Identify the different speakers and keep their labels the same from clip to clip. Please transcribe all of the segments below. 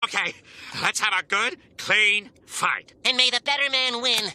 Speaker 1: Okay, let's have a good, clean fight.
Speaker 2: And may the better man win.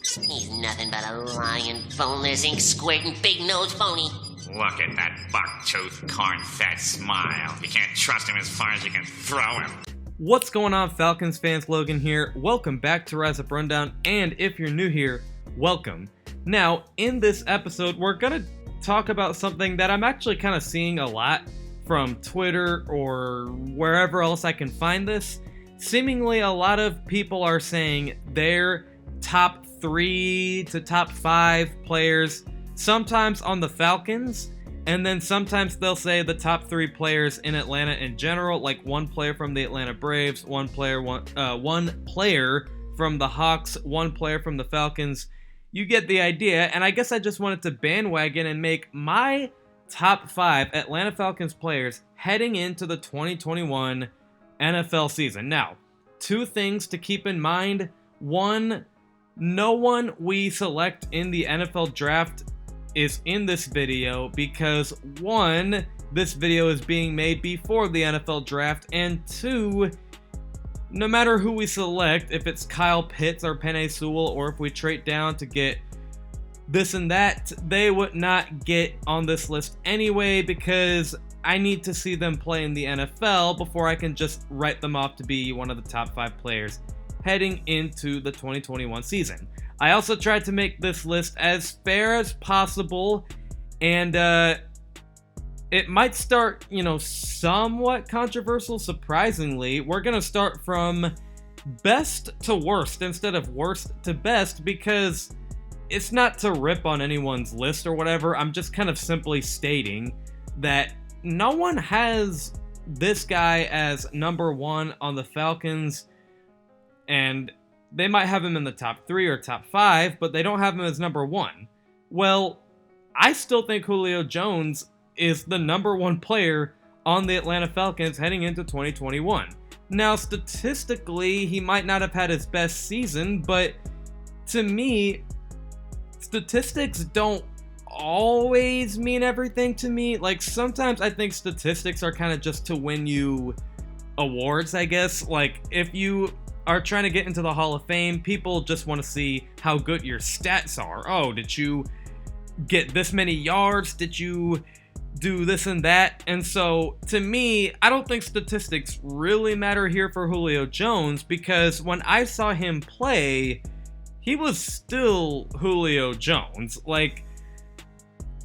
Speaker 2: He's nothing but a lying, boneless, ink-squirting, big-nosed phony.
Speaker 1: Look at that buck-toothed, corn-fed smile. You can't trust him as far as you can throw him.
Speaker 3: What's going on, Falcons fans? Logan here. Welcome back to Rise Up Rundown, and if you're new here, welcome. Now, in this episode, we're gonna talk about something that I'm actually kind of seeing a lot from Twitter or wherever else I can find this. Seemingly, a lot of people are saying their top 3 to top 5 players, sometimes on the Falcons, and then sometimes they'll say the top 3 players in Atlanta in general, like one player from the Atlanta Braves, one player from the Hawks, one player from the Falcons. You get the idea, and I guess I just wanted to bandwagon and make my top 5 Atlanta Falcons players heading into the 2021 NFL season. Now, 2 things to keep in mind. 1, no one we select in the NFL draft is in this video because 1, this video is being made before the NFL draft, and 2, no matter who we select, if it's Kyle Pitts or Penei Sewell, or if we trade down to get this and that, they would not get on this list anyway because I need to see them play in the NFL before I can just write them off to be one of the top 5 players heading into the 2021 season. I also tried to make this list as fair as possible, and it might start, somewhat controversial, surprisingly. We're going to start from best to worst instead of worst to best because it's not to rip on anyone's list or whatever. I'm just kind of simply stating that no one has this guy as number 1 on the Falcons, and they might have him in the top 3 or top 5, but they don't have him as number 1. Well, I still think Julio Jones is the number 1 player on the Atlanta Falcons heading into 2021. Now, statistically, he might not have had his best season, but to me, statistics don't always mean everything to me. Like, sometimes I think statistics are kind of just to win you awards, I guess. Like, if you are trying to get into the Hall of Fame, people just want to see how good your stats are. Oh, did you get this many yards? Did you do this and that? And so, to me, I don't think statistics really matter here for Julio Jones because when I saw him play, he was still Julio Jones. Like,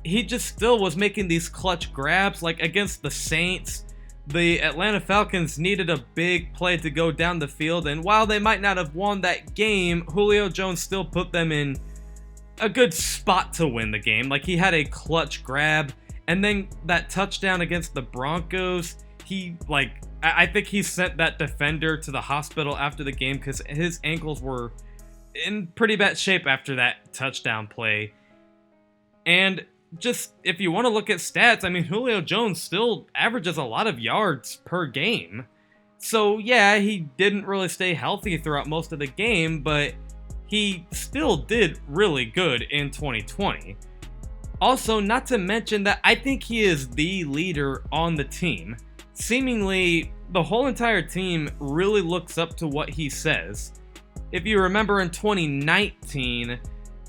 Speaker 3: he just still was making these clutch grabs. Like, against the Saints, the Atlanta Falcons needed a big play to go down the field, and while they might not have won that game, Julio Jones still put them in a good spot to win the game. Like, he had a clutch grab, and then that touchdown against the Broncos, I think he sent that defender to the hospital after the game because his ankles were in pretty bad shape after that touchdown play. And just, if you want to look at stats, I mean, Julio Jones still averages a lot of yards per game. So, yeah, he didn't really stay healthy throughout most of the game, but he still did really good in 2020. Also, not to mention that I think he is the leader on the team. Seemingly, the whole entire team really looks up to what he says. If you remember in 2019,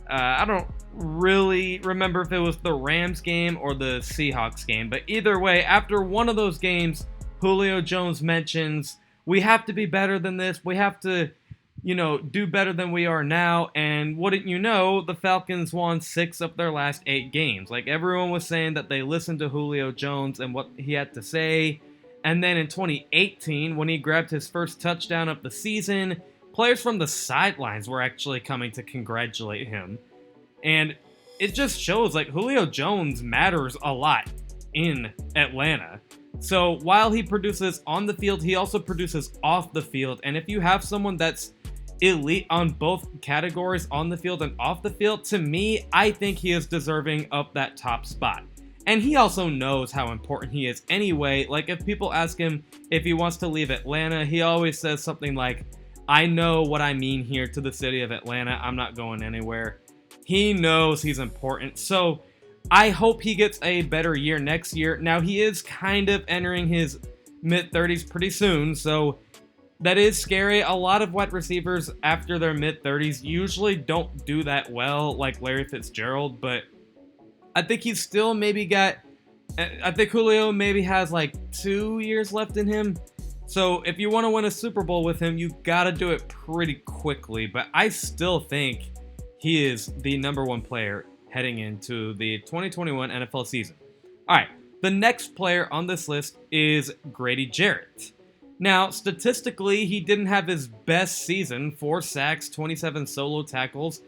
Speaker 3: I don't really remember if it was the Rams game or the Seahawks game, but either way, after one of those games, Julio Jones mentions, we have to be better than this, we have to, do better than we are now, and wouldn't you know, the Falcons won 6 of their last 8 games. Like, everyone was saying that they listened to Julio Jones and what he had to say, and then in 2018, when he grabbed his first touchdown of the season, players from the sidelines were actually coming to congratulate him. And it just shows, like, Julio Jones matters a lot in Atlanta. So while he produces on the field, he also produces off the field. And if you have someone that's elite on both categories, on the field and off the field, to me, I think he is deserving of that top spot. And he also knows how important he is anyway. Like, if people ask him if he wants to leave Atlanta, he always says something like, I know what I mean here to the city of Atlanta. I'm not going anywhere. He knows he's important. So I hope he gets a better year next year. Now, he is kind of entering his mid-30s pretty soon, so That is scary. A lot of wide receivers after their mid-30s usually don't do that well, like Larry Fitzgerald, but I think he's still maybe got... I think Julio maybe has like 2 years left in him. So if you want to win a Super Bowl with him, you got to do it pretty quickly. But I still think he is the number one player heading into the 2021 NFL season. All right, the next player on this list is Grady Jarrett. Now, statistically, he didn't have his best season, 4 sacks, 27 solo tackles.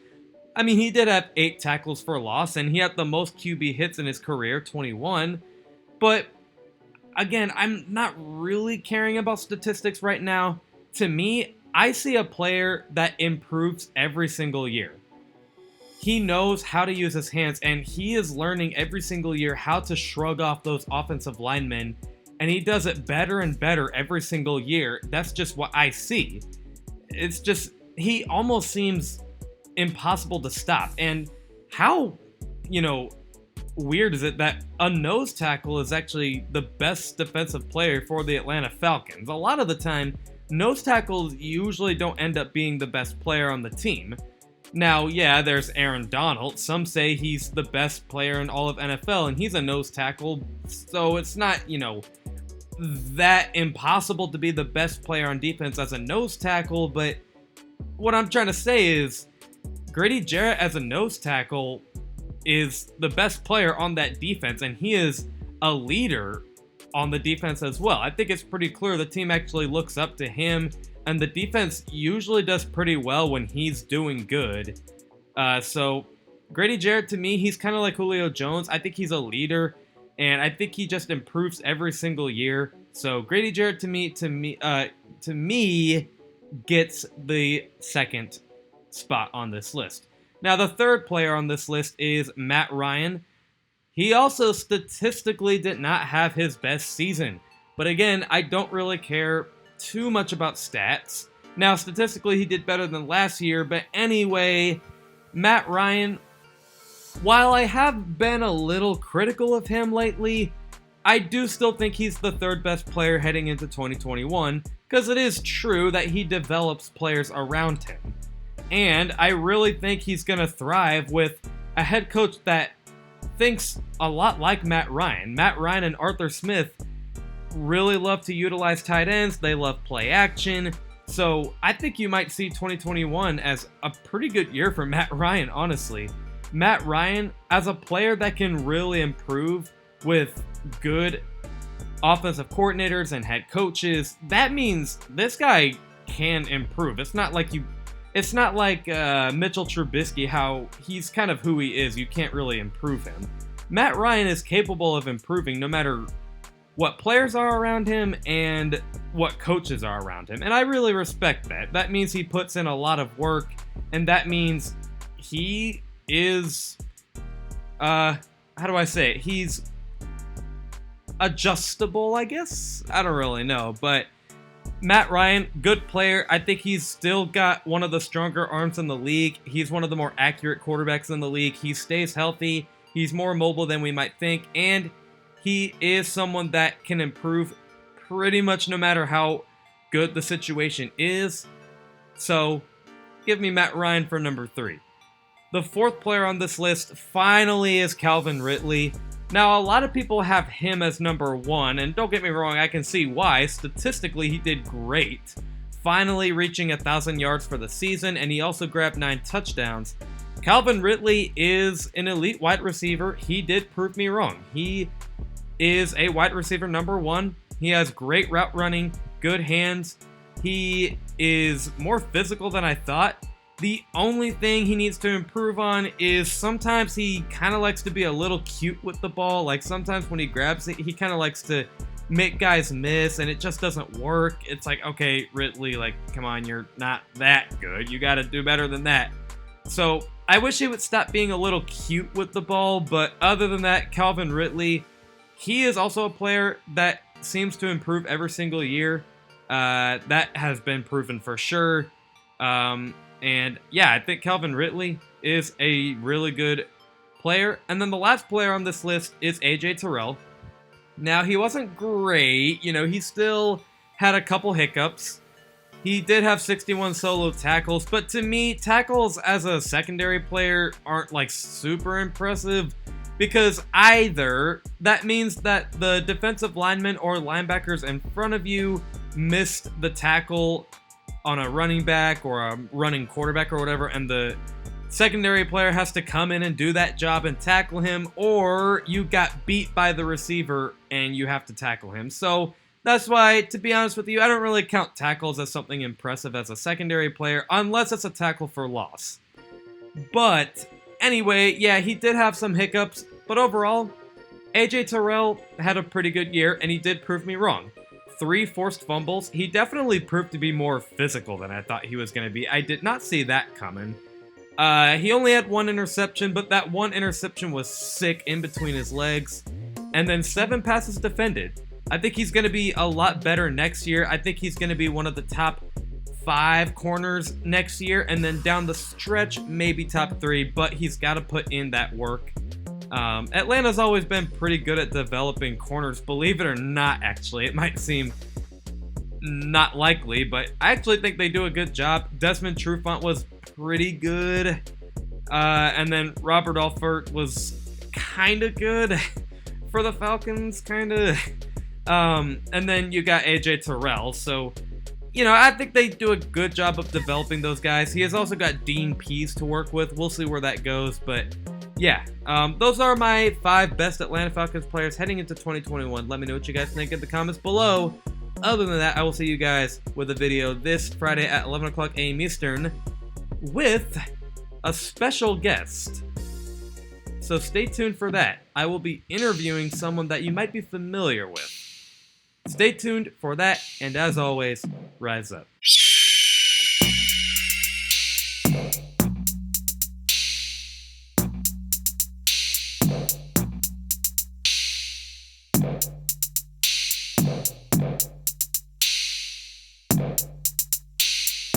Speaker 3: I mean, he did have 8 tackles for loss, and he had the most QB hits in his career, 21. But, again, I'm not really caring about statistics right now. To me, I see a player that improves every single year. He knows how to use his hands, and he is learning every single year how to shrug off those offensive linemen, and he does it better and better every single year. That's just what I see. It's just, he almost seems impossible to stop. And how, weird is it that a nose tackle is actually the best defensive player for the Atlanta Falcons? A lot of the time, nose tackles usually don't end up being the best player on the team. Now, yeah, there's Aaron Donald. Some say he's the best player in all of NFL, and he's a nose tackle, so it's not, that impossible to be the best player on defense as a nose tackle. But what I'm trying to say is Grady Jarrett as a nose tackle is the best player on that defense, and he is a leader on the defense as well. I think it's pretty clear the team actually looks up to him, and the defense usually does pretty well when he's doing good. So Grady Jarrett, to me, he's kind of like Julio Jones. I think he's a leader, and I think he just improves every single year. So Grady Jarrett, to me, gets the second spot on this list. Now, the third player on this list is Matt Ryan. He also statistically did not have his best season. But again, I don't really care too much about stats. Now, statistically, he did better than last year. But anyway, Matt Ryan, while I have been a little critical of him lately, I do still think he's the third best player heading into 2021, because it is true that he develops players around him. And I really think he's going to thrive with a head coach that thinks a lot like Matt Ryan. Matt Ryan and Arthur Smith really love to utilize tight ends. They love play action. So I think you might see 2021 as a pretty good year for Matt Ryan, honestly. Matt Ryan, as a player that can really improve with good offensive coordinators and head coaches, that means this guy can improve. It's not like Mitchell Trubisky, how he's kind of who he is. You can't really improve him. Matt Ryan is capable of improving no matter what players are around him and what coaches are around him. And I really respect that. That means he puts in a lot of work, and that means he is, he's adjustable, I guess? I don't really know, but Matt Ryan, good player. I think he's still got one of the stronger arms in the league. He's one of the more accurate quarterbacks in the league. He stays healthy. He's more mobile than we might think, and he is someone that can improve pretty much no matter how good the situation is. So, give me Matt Ryan for number 3. The fourth player on this list finally is Calvin Ridley. Now, a lot of people have him as number 1, and don't get me wrong, I can see why. Statistically, he did great, finally reaching 1,000 yards for the season, and he also grabbed 9 touchdowns. Calvin Ridley is an elite wide receiver. He did prove me wrong. He is a wide receiver number 1. He has great route running, good hands. He is more physical than I thought. The only thing he needs to improve on is sometimes he kind of likes to be a little cute with the ball. Like sometimes when he grabs it, he kind of likes to make guys miss, and it just doesn't work. It's like, okay, Ridley, like, come on, you're not that good. You got to do better than that. So I wish he would stop being a little cute with the ball, but other than that, Calvin Ridley, he is also a player that seems to improve every single year. That has been proven for sure. And yeah, I think Calvin Ridley is a really good player. And then the last player on this list is AJ Terrell. Now, he wasn't great. He still had a couple hiccups. He did have 61 solo tackles, but to me, tackles as a secondary player aren't like super impressive because either that means that the defensive linemen or linebackers in front of you missed the tackle on a running back or a running quarterback or whatever, and the secondary player has to come in and do that job and tackle him, or you got beat by the receiver and you have to tackle him. So that's why, to be honest with you, I don't really count tackles as something impressive as a secondary player, unless it's a tackle for loss. But anyway, yeah, he did have some hiccups, but overall, AJ Terrell had a pretty good year, and he did prove me wrong. 3 forced fumbles. He definitely proved to be more physical than I thought he was going to be. I did not see that coming. He only had 1 interception, but that 1 interception was sick in between his legs. And then 7 passes defended. I think he's going to be a lot better next year. I think he's going to be one of the top 5 corners next year, and then down the stretch, maybe top 3, but he's got to put in that work. Atlanta's always been pretty good at developing corners, believe it or not, actually. It might seem not likely, but I actually think they do a good job. Desmond Trufant was pretty good, and then Robert Alford was kind of good for the Falcons, kind of. And then you got AJ Terrell, so, you know, I think they do a good job of developing those guys. He has also got Dean Pease to work with. We'll see where that goes, but yeah, those are my 5 best Atlanta Falcons players heading into 2021. Let me know what you guys think in the comments below. Other than that, I will see you guys with a video this Friday at 11 o'clock a.m. Eastern with a special guest. So stay tuned for that. I will be interviewing someone that you might be familiar with. Stay tuned for that, and as always, rise up.